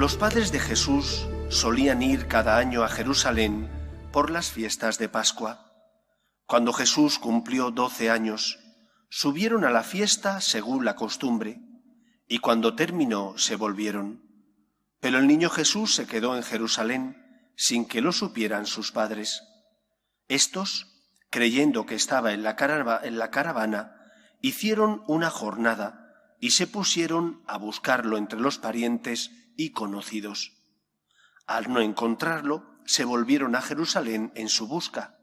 Los padres de Jesús solían ir cada año a Jerusalén por las fiestas de Pascua. Cuando Jesús cumplió 12 años, subieron a la fiesta según la costumbre, y cuando terminó se volvieron. Pero el niño Jesús se quedó en Jerusalén sin que lo supieran sus padres. Estos, creyendo que estaba en la caravana, hicieron una jornada y se pusieron a buscarlo entre los parientes y conocidos. Al no encontrarlo, se volvieron a Jerusalén en su busca.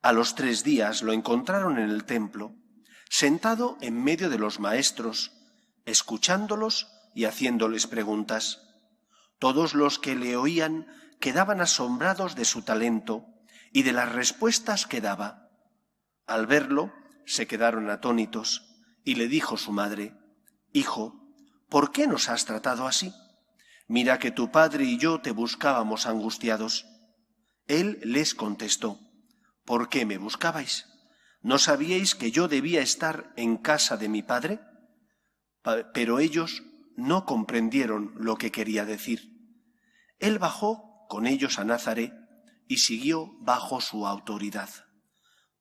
A los 3 días lo encontraron en el templo, sentado en medio de los maestros, escuchándolos y haciéndoles preguntas. Todos los que le oían quedaban asombrados de su talento y de las respuestas que daba. Al verlo, se quedaron atónitos, y le dijo su madre: «Hijo, ¿por qué nos has tratado así? Mira que tu padre y yo te buscábamos angustiados». Él les contestó: «¿Por qué me buscabais? ¿No sabíais que yo debía estar en casa de mi padre?». Pero ellos no comprendieron lo que quería decir. Él bajó con ellos a Nazaret y siguió bajo su autoridad.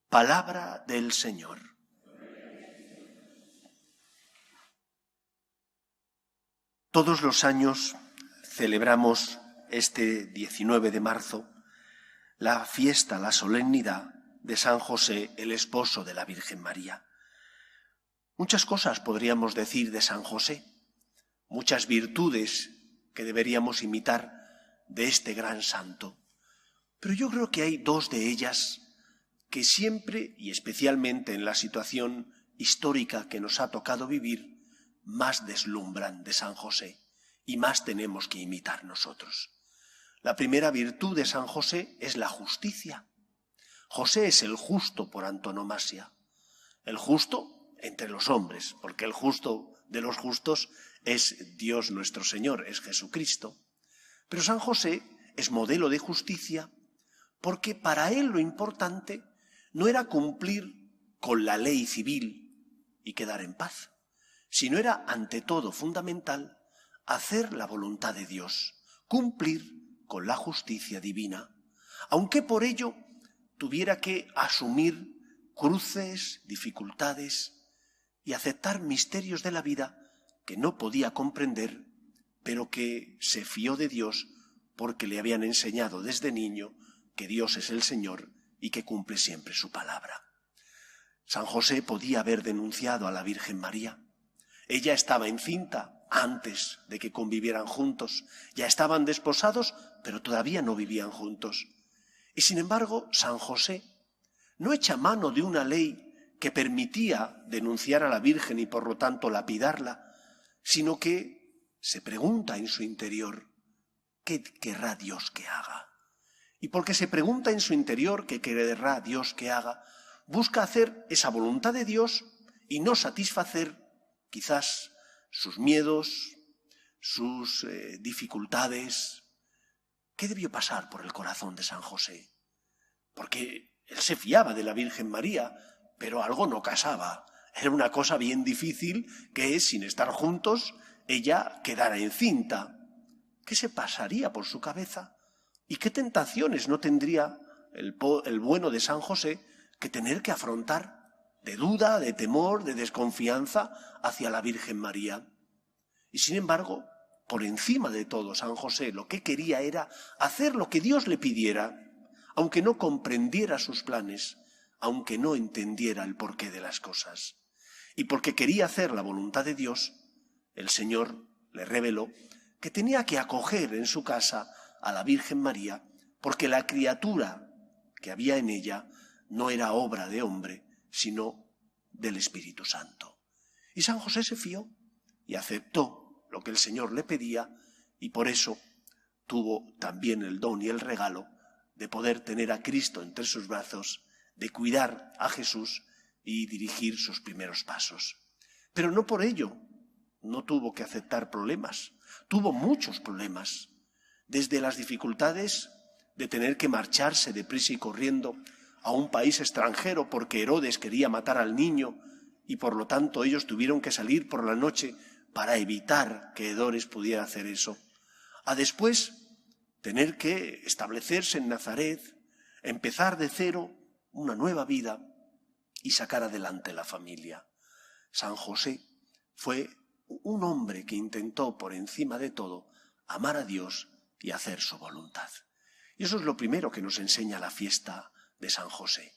Palabra del Señor. Todos los años celebramos este 19 de marzo la fiesta, la solemnidad de San José, el esposo de la Virgen María. Muchas cosas podríamos decir de San José, muchas virtudes que deberíamos imitar de este gran santo. Pero yo creo que hay 2 de ellas que siempre, y especialmente en la situación histórica que nos ha tocado vivir, más deslumbran de San José y más tenemos que imitar nosotros. La primera virtud de San José es la justicia. José es el justo por antonomasia, el justo entre los hombres, porque el justo de los justos es Dios nuestro Señor, es Jesucristo. Pero San José es modelo de justicia porque para él lo importante no era cumplir con la ley civil y quedar en paz, sino era ante todo fundamental hacer la voluntad de Dios, cumplir con la justicia divina, aunque por ello tuviera que asumir cruces, dificultades y aceptar misterios de la vida que no podía comprender, pero que se fió de Dios porque le habían enseñado desde niño que Dios es el Señor y que cumple siempre su palabra. San José podía haber denunciado a la Virgen María. Ella estaba encinta antes de que convivieran juntos. Ya estaban desposados, pero todavía no vivían juntos. Y sin embargo, San José no echa mano de una ley que permitía denunciar a la Virgen y por lo tanto lapidarla, sino que se pregunta en su interior: ¿qué querrá Dios que haga? Y porque se pregunta en su interior qué querrá Dios que haga, busca hacer esa voluntad de Dios y no satisfacer quizás sus miedos, sus dificultades. ¿Qué debió pasar por el corazón de San José? Porque él se fiaba de la Virgen María, pero algo no casaba. Era una cosa bien difícil que, sin estar juntos, ella quedara encinta. ¿Qué se pasaría por su cabeza? ¿Y qué tentaciones no tendría el bueno de San José que tener que afrontar de duda, de temor, de desconfianza hacia la Virgen María? Y sin embargo, por encima de todo, San José lo que quería era hacer lo que Dios le pidiera, aunque no comprendiera sus planes, aunque no entendiera el porqué de las cosas. Y porque quería hacer la voluntad de Dios, el Señor le reveló que tenía que acoger en su casa a la Virgen María, porque la criatura que había en ella no era obra de hombre, sino del Espíritu Santo. Y San José se fió y aceptó lo que el Señor le pedía, y por eso tuvo también el don y el regalo de poder tener a Cristo entre sus brazos, de cuidar a Jesús y dirigir sus primeros pasos. Pero no por ello no tuvo que aceptar problemas, tuvo muchos problemas, desde las dificultades de tener que marcharse deprisa y corriendo a un país extranjero porque Herodes quería matar al niño y por lo tanto ellos tuvieron que salir por la noche para evitar que Herodes pudiera hacer eso, a después tener que establecerse en Nazaret, empezar de cero una nueva vida y sacar adelante la familia. San José fue un hombre que intentó por encima de todo amar a Dios y hacer su voluntad. Y eso es lo primero que nos enseña la fiesta de San José.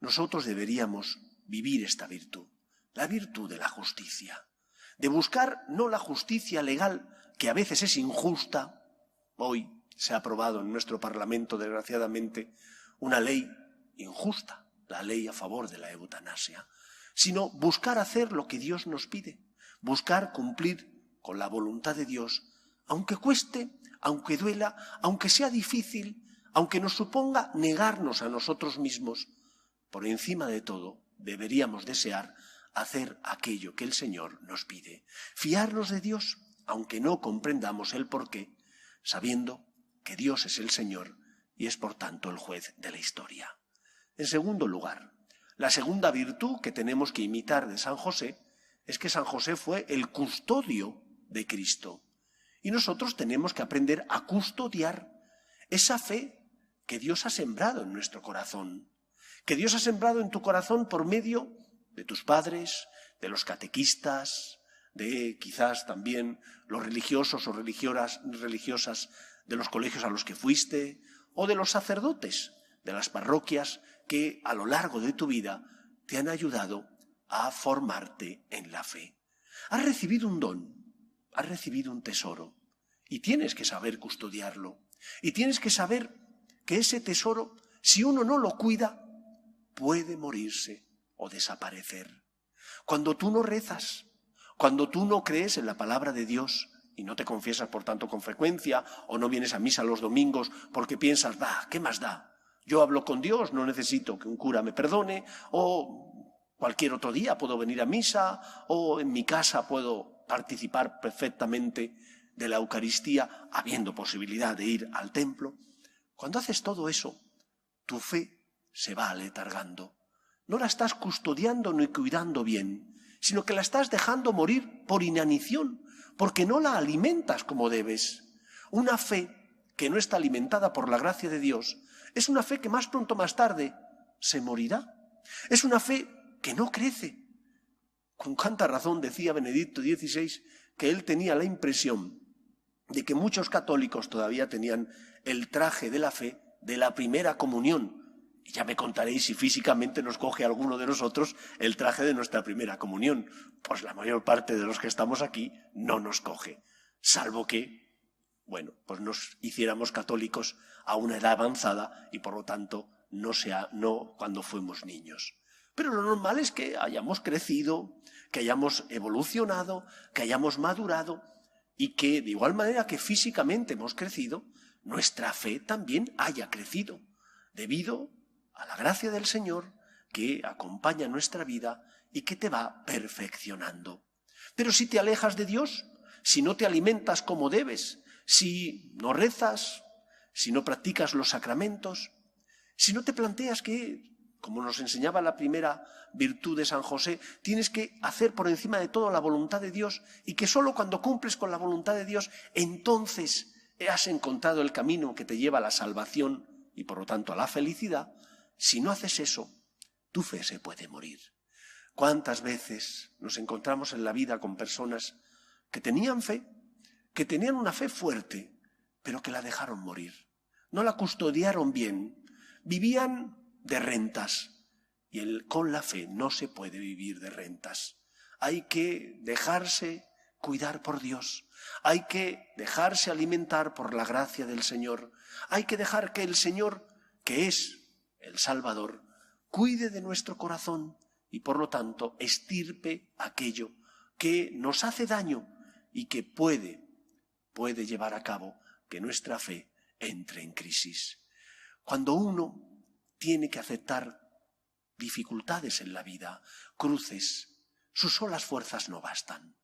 Nosotros deberíamos vivir esta virtud, la virtud de la justicia, de buscar no la justicia legal, que a veces es injusta. Hoy se ha aprobado en nuestro Parlamento, desgraciadamente, una ley injusta, la ley a favor de la eutanasia, sino buscar hacer lo que Dios nos pide, buscar cumplir con la voluntad de Dios, aunque cueste, aunque duela, aunque sea difícil, aunque nos suponga negarnos a nosotros mismos. Por encima de todo, deberíamos desear hacer aquello que el Señor nos pide, fiarnos de Dios, aunque no comprendamos el porqué, sabiendo que Dios es el Señor y es por tanto el juez de la historia. En segundo lugar, la segunda virtud que tenemos que imitar de San José es que San José fue el custodio de Cristo. Y nosotros tenemos que aprender a custodiar esa fe que Dios ha sembrado en nuestro corazón, que Dios ha sembrado en tu corazón por medio de tus padres, de los catequistas, de quizás también los religiosos o religiosas de los colegios a los que fuiste, o de los sacerdotes de las parroquias que a lo largo de tu vida te han ayudado a formarte en la fe. Has recibido un don, has recibido un tesoro, y tienes que saber custodiarlo, y tienes que saber que ese tesoro, si uno no lo cuida, puede morirse o desaparecer. Cuando tú no rezas, cuando tú no crees en la palabra de Dios y no te confiesas por tanto con frecuencia, o no vienes a misa los domingos porque piensas, ¿qué más da? Yo hablo con Dios, no necesito que un cura me perdone, o cualquier otro día puedo venir a misa, o en mi casa puedo participar perfectamente de la Eucaristía, habiendo posibilidad de ir al templo. Cuando haces todo eso, tu fe se va aletargando. No la estás custodiando ni cuidando bien, sino que la estás dejando morir por inanición, porque no la alimentas como debes. Una fe que no está alimentada por la gracia de Dios es una fe que más pronto o más tarde se morirá. Es una fe que no crece. Con cuánta razón decía Benedicto XVI que él tenía la impresión de que muchos católicos todavía tenían el traje de la fe de la primera comunión. Y ya me contaréis si físicamente nos coge alguno de nosotros el traje de nuestra primera comunión. Pues la mayor parte de los que estamos aquí no nos coge, salvo que, pues nos hiciéramos católicos a una edad avanzada y por lo tanto no cuando fuimos niños. Pero lo normal es que hayamos crecido, que hayamos evolucionado, que hayamos madurado y que de igual manera que físicamente hemos crecido, nuestra fe también haya crecido, debido a la gracia del Señor que acompaña nuestra vida y que te va perfeccionando. Pero si te alejas de Dios, si no te alimentas como debes, si no rezas, si no practicas los sacramentos, si no te planteas que, como nos enseñaba la primera virtud de San José, tienes que hacer por encima de todo la voluntad de Dios y que solo cuando cumples con la voluntad de Dios, entonces has encontrado el camino que te lleva a la salvación y por lo tanto a la felicidad. Si no haces eso, tu fe se puede morir. ¿Cuántas veces nos encontramos en la vida con personas que tenían fe, que tenían una fe fuerte, pero que la dejaron morir? No la custodiaron bien, vivían de rentas. Y con la fe no se puede vivir de rentas. Hay que dejarse cuidar por Dios. Hay que dejarse alimentar por la gracia del Señor. Hay que dejar que el Señor, que es el Salvador, cuide de nuestro corazón y por lo tanto extirpe aquello que nos hace daño y que puede llevar a cabo que nuestra fe entre en crisis. Cuando uno tiene que aceptar dificultades en la vida, cruces, sus solas fuerzas no bastan.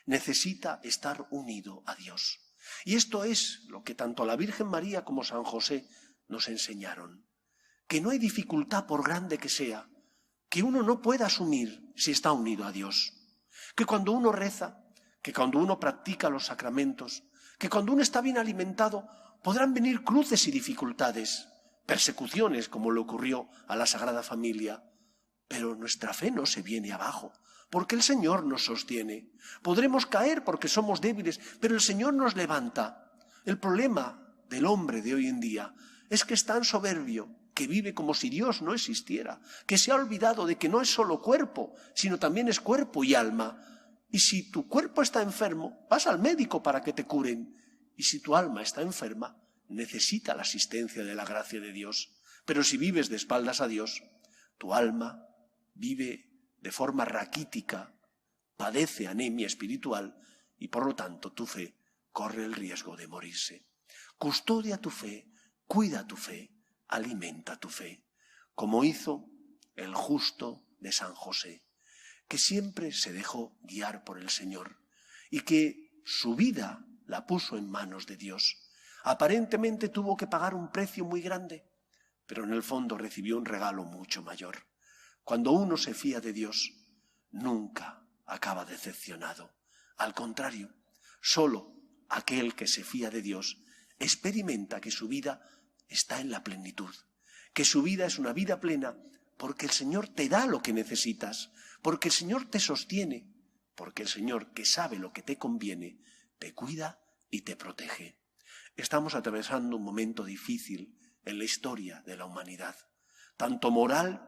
Necesita estar unido a Dios. Y esto es lo que tanto la Virgen María como San José nos enseñaron. Que no hay dificultad, por grande que sea, que uno no pueda asumir si está unido a Dios. Que cuando uno reza, que cuando uno practica los sacramentos, que cuando uno está bien alimentado podrán venir cruces y dificultades, persecuciones como le ocurrió a la Sagrada Familia, pero nuestra fe no se viene abajo, porque el Señor nos sostiene. Podremos caer porque somos débiles, pero el Señor nos levanta. El problema del hombre de hoy en día es que es tan soberbio, que vive como si Dios no existiera, que se ha olvidado de que no es solo cuerpo, sino también es cuerpo y alma. Y si tu cuerpo está enfermo, vas al médico para que te curen. Y si tu alma está enferma, necesita la asistencia de la gracia de Dios. Pero si vives de espaldas a Dios, tu alma vive de forma raquítica, padece anemia espiritual y por lo tanto tu fe corre el riesgo de morirse. Custodia tu fe, cuida tu fe, alimenta tu fe, como hizo el justo de San José, que siempre se dejó guiar por el Señor y que su vida la puso en manos de Dios. Aparentemente tuvo que pagar un precio muy grande, pero en el fondo recibió un regalo mucho mayor. Cuando uno se fía de Dios, nunca acaba decepcionado. Al contrario, solo aquel que se fía de Dios experimenta que su vida está en la plenitud, que su vida es una vida plena porque el Señor te da lo que necesitas, porque el Señor te sostiene, porque el Señor, que sabe lo que te conviene, te cuida y te protege. Estamos atravesando un momento difícil en la historia de la humanidad, tanto moral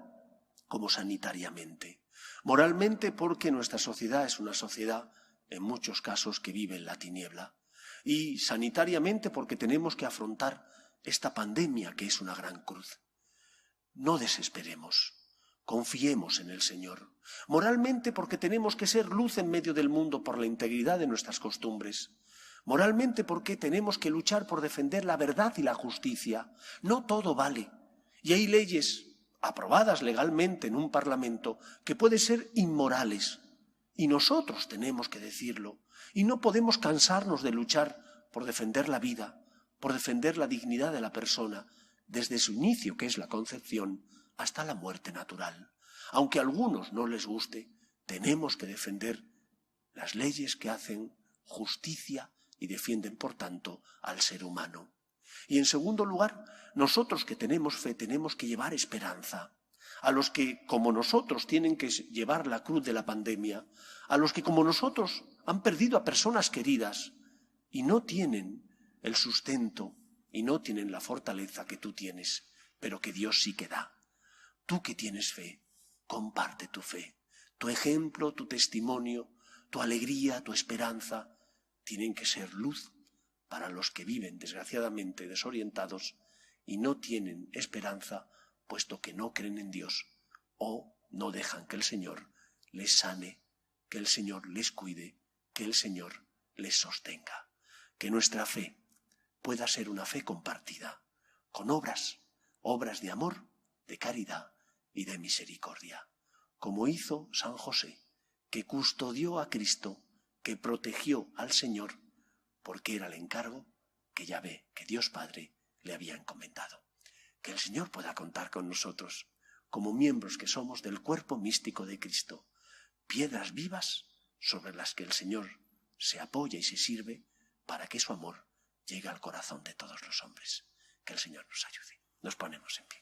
como sanitariamente. Moralmente porque nuestra sociedad es una sociedad, en muchos casos, que vive en la tiniebla. Y sanitariamente porque tenemos que afrontar esta pandemia que es una gran cruz. No desesperemos, confiemos en el Señor. Moralmente porque tenemos que ser luz en medio del mundo por la integridad de nuestras costumbres. Moralmente porque tenemos que luchar por defender la verdad y la justicia. No todo vale. Y hay leyes aprobadas legalmente en un parlamento que pueden ser inmorales. Y nosotros tenemos que decirlo. Y no podemos cansarnos de luchar por defender la vida, por defender la dignidad de la persona, desde su inicio, que es la concepción, hasta la muerte natural. Aunque a algunos no les guste, tenemos que defender las leyes que hacen justicia y defienden, por tanto, al ser humano. Y en segundo lugar, nosotros que tenemos fe tenemos que llevar esperanza. A los que, como nosotros, tienen que llevar la cruz de la pandemia, a los que, como nosotros, han perdido a personas queridas y no tienen el sustento y no tienen la fortaleza que tú tienes, pero que Dios sí que da. Tú que tienes fe, comparte tu fe. Tu ejemplo, tu testimonio, tu alegría, tu esperanza, tienen que ser luz para los que viven desgraciadamente desorientados y no tienen esperanza, puesto que no creen en Dios o no dejan que el Señor les sane, que el Señor les cuide, que el Señor les sostenga. Que nuestra fe pueda ser una fe compartida, con obras de amor, de caridad y de misericordia, como hizo San José, que custodió a Cristo, que protegió al Señor, porque era el encargo que Yahvé, que Dios Padre, le había encomendado. Que el Señor pueda contar con nosotros, como miembros que somos del cuerpo místico de Cristo, piedras vivas sobre las que el Señor se apoya y se sirve para que su amor llegue al corazón de todos los hombres. Que el Señor nos ayude. Nos ponemos en pie.